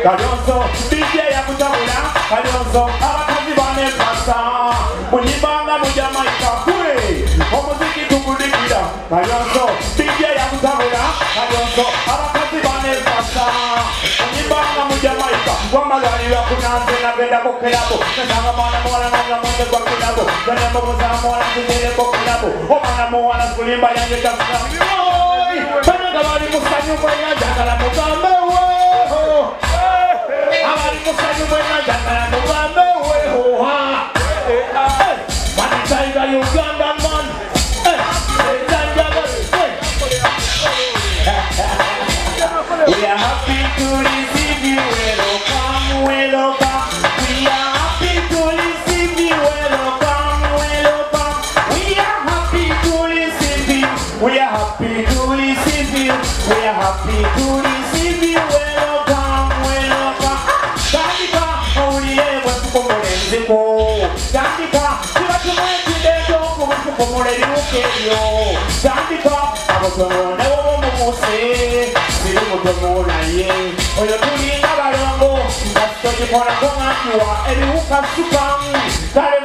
Kalonzo, DJ Yakutabula, Kalonzo, abakazi bane pasta, munibanga mu Jamaica, kwe, omuziki tukulikira, Kalonzo, DJ Yakutabula, Kalonzo, abakazi bane pasta, munibanga mu Jamaica, wamalwalira kunanze nagenda kukelabo, nasanga mwana mwala nanga mwende kwa kilabo, gane mboza mwala kuzele kwa kilabo, omwana mwala kulimba yange kasina, pananga wali musanyu mwenye jagala mugambe abali musanyu mwenye jagala mugambe wehoha manitaiga Uganda man we are happy to receive you, welcome, welcome. We are happy to receive you, welcome, welcome. We are happy to receive you, we are happy to receive you, we are happy to receive you, welcome, welcome. Tandika, ouliye wekukomolenzeko. Tandika, kibatumwetidejo kukomoleriukeyo. Tandika, abotomonewo mumuse. Mutomonaye oyo tulinga balongo nasitokikola konganyiwa ebiwuka sukamu kale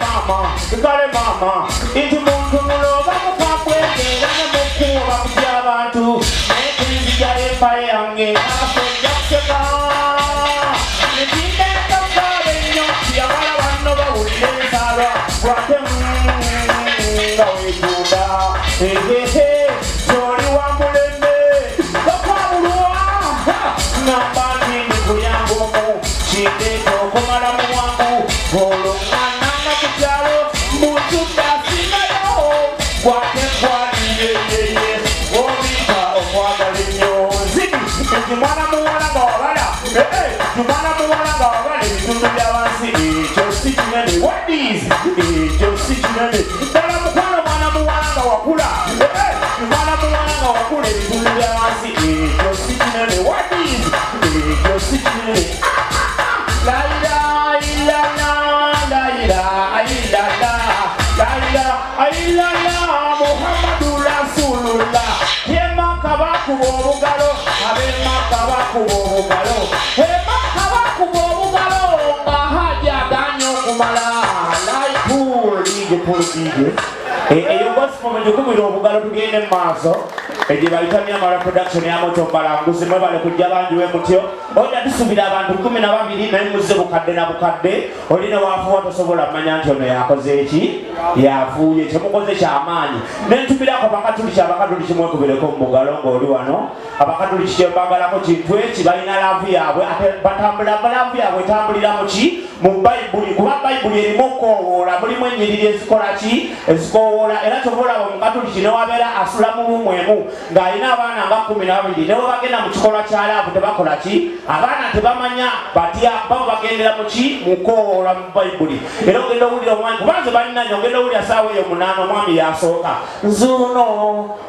mama inti muntu muloba mukakwegera nemukuba kutya abantu nekinzija empale yange asojja kuseka netindekakale nnyo yagala banno bawulire ensalwa lwate nga wetunda ehehe kyoli wambulembe nambandini kuyangomu kindeeta okumala mu wangu olwomwananga ku kyalo mutudasinayo gwatekwaliyeyeye obita okwagala ennyo zini enti mwana muwala nga wabala mwana muwala nga wabala ebitundu bya wansi ekyo si kinene wadis ekyo si kinene ddala mukwano mwana muwala nga wakula mwana muwala nga wakula ebitundu bya wansi ekyo si kinene wadis ekyo si kinene laila ilala laila ilala laila ilala Muhammadu Rasulullah Yemaka bakuba obugalo abemaka bakuba obugalo Yemaka bakuba obugalo nga haja aganyo okumala laipulidipulidie eyo gospel mujukubira obugalo tugende mu maaso eje bayitanya amala production ya moto mbalanguzi mwe bale kujja bangi we mutyo oja tusubira abantu 12 naye muze bukadde na bukadde olina wafuwa tosobola manya nti ono yakoze eki yafuye kyemukoze kyamaanyi nentubirako abakatuliki kimwekubireko mu mugalo ng'oli wano abakatuliki kyembagalako kintu eki balina laavu yaabwe ate batambula laavu yaabwe etambulira muki mu bayibuli kuba bayibuli erimu okwowola mulimu ennyiriri ezikola ki ezikowola era kyoboolaba omukatuliki newabeera asula mu bumwemu ng'alina abaana nga 12 ne bagenda mu kikolwa kya laavu tebakola ki abaana tebamanya batya babo bagendera mu ki mu kwowola mu bayibuli era ogenda owulira omwami kubanze balinanya ogenda owulira saawa eyo 8 omwami yasooka nzuuno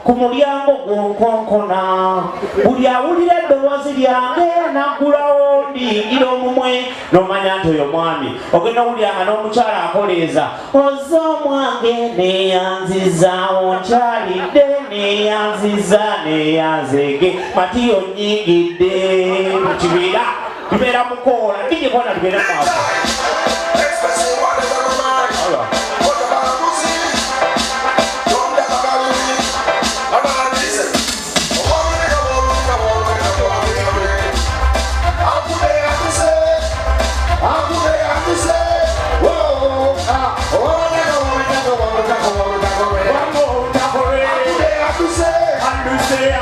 ku mulyango gwonkonkona buli awulira eddoboozi lyange naggulawo ndiyingira omumwe n'omanya nti oyo mwami ogenda owuliranga n'omukyala akoleeza oza omwange neyanzizaawo nkyalidde neyanziza neyanzege matiyo nyingidde mu kibiira tubeera mukoola ndijikona tubeera maaso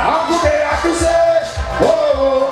I'm